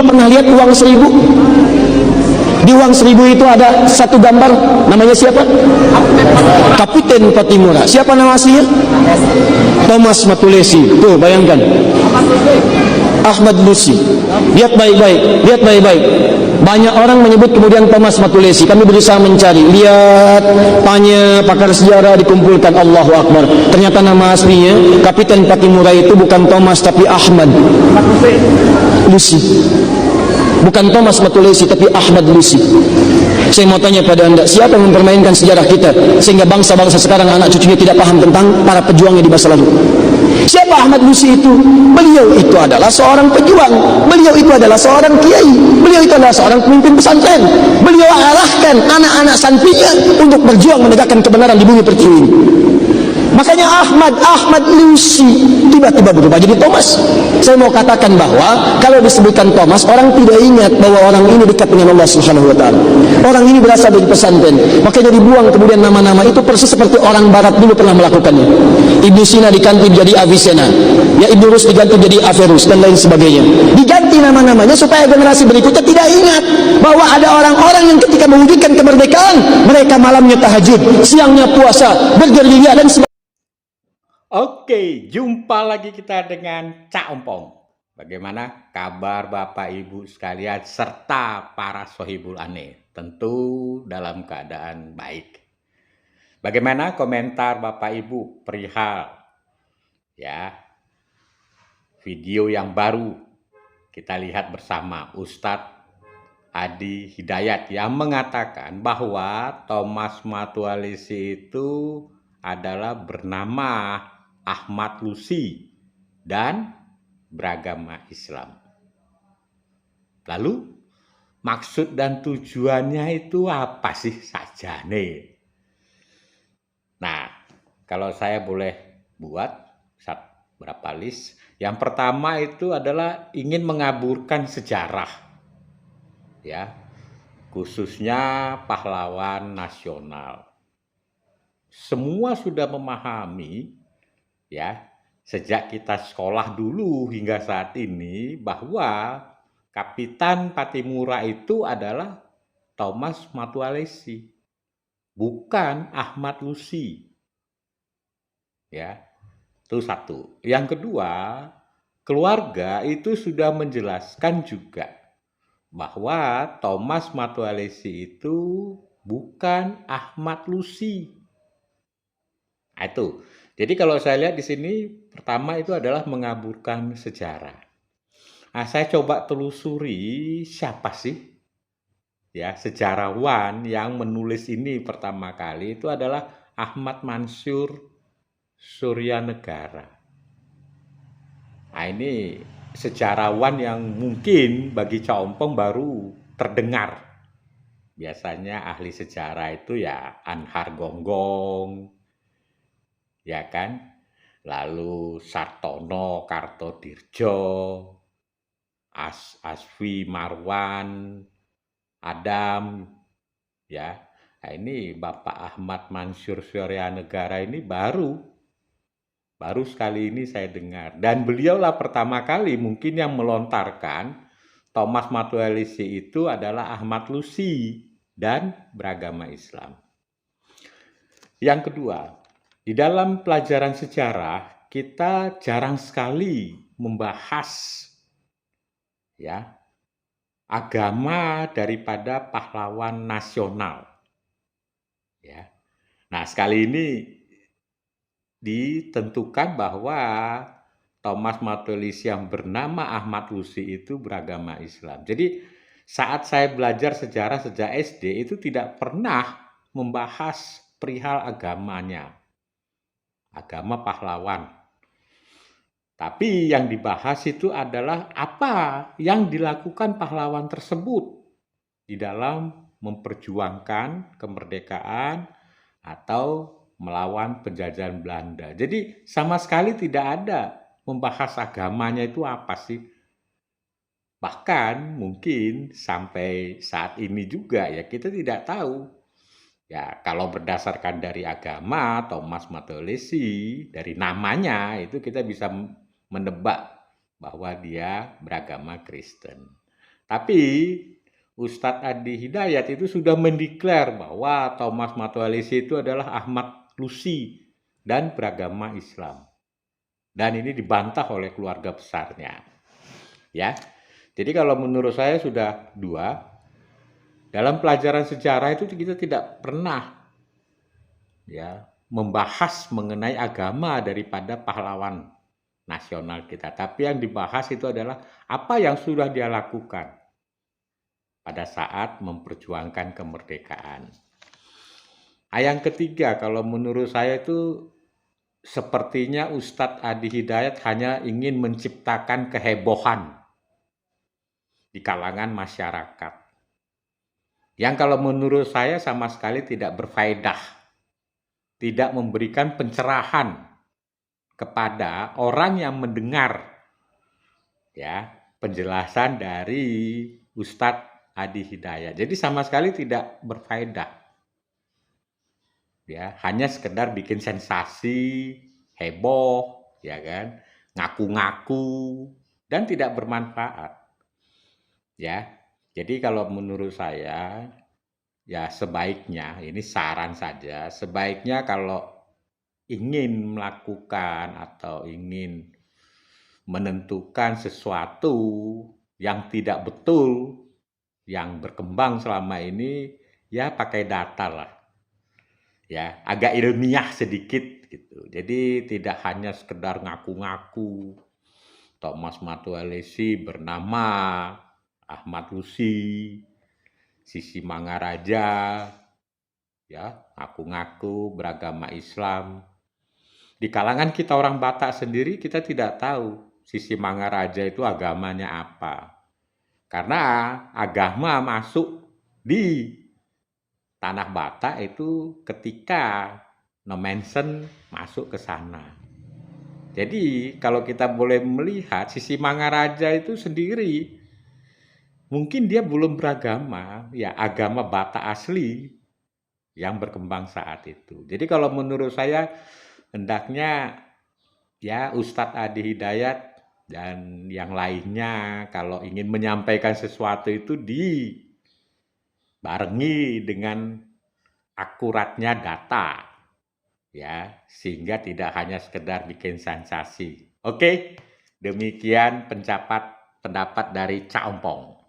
Dulu pernah lihat uang 1000? Di uang 1000 itu ada satu gambar, namanya siapa? Kapiten Patimura. Siapa nama aslinya? Thomas Matulesi. Tuh, bayangkan. Ahmad Lusi. Lihat baik-baik, lihat baik-baik. Banyak orang menyebut kemudian Thomas Matulesi. Kami berusaha mencari. Lihat, tanya pakar sejarah, dikumpulkan. Allahu Akbar. Ternyata nama aslinya Kapiten Patimura itu bukan Thomas tapi Ahmad Lusi. Bukan Thomas Matulesi tapi Ahmad Lusi. Saya mau tanya pada anda, siapa yang mempermainkan sejarah kita sehingga bangsa-bangsa sekarang anak cucunya tidak paham tentang para pejuangnya di masa lalu? Siapa Ahmad Lusi itu? Beliau itu adalah seorang pejuang. Beliau itu adalah seorang kiai. Beliau itu adalah seorang pemimpin pesantren. Beliau arahkan anak-anak santrinya untuk berjuang menegakkan kebenaran di bumi pertiwi ini. Makanya Ahmad Lusi tiba-tiba berubah jadi Thomas. Saya mau katakan bahwa kalau disebutkan Thomas, orang tidak ingat bahwa orang ini dekat dengan Allah Subhanahu wa taala. Orang ini berasal dari pesantren. Makanya dibuang kemudian nama-nama itu persis seperti orang barat dulu pernah melakukannya. Ibnu Sina diganti jadi Avicenna. Ya, Ibnu Rus diganti jadi Averroes dan lain sebagainya. Diganti nama-namanya supaya generasi berikutnya tidak ingat bahwa ada orang-orang yang ketika mewujudkan kemerdekaan, mereka malamnya tahajud, siangnya puasa, bergerilya dan sebagainya. Oke, jumpa lagi kita dengan Cak Ompong. Bagaimana kabar Bapak Ibu sekalian serta para sohibul ane? Tentu dalam keadaan baik. Bagaimana komentar Bapak Ibu perihal ya video yang baru kita lihat bersama Ustadz Adi Hidayat yang mengatakan bahwa Thomas Matulesi itu adalah bernama Ahmad Lusi dan beragama Islam. Lalu maksud dan tujuannya itu apa sih sajane? Nah, kalau saya boleh buat beberapa list. Yang pertama itu adalah ingin mengaburkan sejarah. Ya, khususnya pahlawan nasional. Semua sudah memahami ya, sejak kita sekolah dulu hingga saat ini bahwa Kapitan Patimura itu adalah Thomas Matulesi, bukan Ahmad Lusi. Ya, itu satu. Yang kedua, keluarga itu sudah menjelaskan juga bahwa Thomas Matulesi itu bukan Ahmad Lusi. Nah, itu. Jadi kalau saya lihat di sini pertama itu adalah mengaburkan sejarah. Nah, saya coba telusuri siapa sih ya sejarawan yang menulis ini pertama kali itu adalah Ahmad Mansur Suryanegara. Nah, ini sejarawan yang mungkin bagi Cak Ompong baru terdengar. Biasanya ahli sejarah itu ya Anhar Gonggong, ya kan? Lalu Sartono Kartodirjo, Asfi Marwan, Adam, ya. Nah, ini Bapak Ahmad Mansur Suryanegara ini baru sekali ini saya dengar. Dan beliaulah pertama kali mungkin yang melontarkan Thomas Matulesi itu adalah Ahmad Lusi dan beragama Islam. Yang kedua, di dalam pelajaran sejarah kita jarang sekali membahas ya agama daripada pahlawan nasional. Ya. Nah, sekali ini ditentukan bahwa Thomas Matulesi yang bernama Ahmad Lusi itu beragama Islam. Jadi saat saya belajar sejarah sejak SD itu tidak pernah membahas perihal agamanya. Agama pahlawan. Tapi yang dibahas itu adalah apa yang dilakukan pahlawan tersebut di dalam memperjuangkan kemerdekaan atau melawan penjajahan Belanda. Jadi sama sekali tidak ada membahas agamanya itu apa sih. Bahkan mungkin sampai saat ini juga ya kita tidak tahu. Ya, kalau berdasarkan dari agama Thomas Matulesi, dari namanya itu kita bisa menebak bahwa dia beragama Kristen. Tapi Ustadz Adi Hidayat itu sudah mendeklar bahwa Thomas Matualisi itu adalah Ahmad Lusi dan beragama Islam. Dan ini dibantah oleh keluarga besarnya. Ya. Jadi kalau menurut saya sudah dua. Dalam pelajaran sejarah itu kita tidak pernah ya membahas mengenai agama daripada pahlawan nasional kita. Tapi yang dibahas itu adalah apa yang sudah dia lakukan pada saat memperjuangkan kemerdekaan. Yang ketiga, kalau menurut saya itu sepertinya Ustadz Adi Hidayat hanya ingin menciptakan kehebohan di kalangan masyarakat. Yang kalau menurut saya sama sekali tidak berfaedah, tidak memberikan pencerahan kepada orang yang mendengar ya penjelasan dari Ustadz Adi Hidayat. Jadi sama sekali tidak berfaedah. Ya, hanya sekedar bikin sensasi, heboh, ya kan, ngaku-ngaku dan tidak bermanfaat. Ya. Jadi kalau menurut saya ya sebaiknya, ini saran saja, sebaiknya kalau ingin melakukan atau ingin menentukan sesuatu yang tidak betul, yang berkembang selama ini, ya pakai data lah. Ya, agak ilmiah sedikit gitu. Jadi tidak hanya sekedar ngaku-ngaku. Thomas Matualisi bernama Ahmad Lusi, Sisi Mangaraja, ya, ngaku-ngaku beragama Islam. Di kalangan kita orang Batak sendiri kita tidak tahu Sisi Mangaraja itu agamanya apa. Karena agama masuk di tanah Batak itu ketika Nomensen masuk ke sana. Jadi kalau kita boleh melihat Sisi Mangaraja itu sendiri, mungkin dia belum beragama, ya agama Batak asli yang berkembang saat itu. Jadi kalau menurut saya hendaknya ya Ustadz Adi Hidayat dan yang lainnya kalau ingin menyampaikan sesuatu itu dibarengi dengan akuratnya data ya sehingga tidak hanya sekedar bikin sensasi. Oke, demikian pendapat dari Cak Ompong.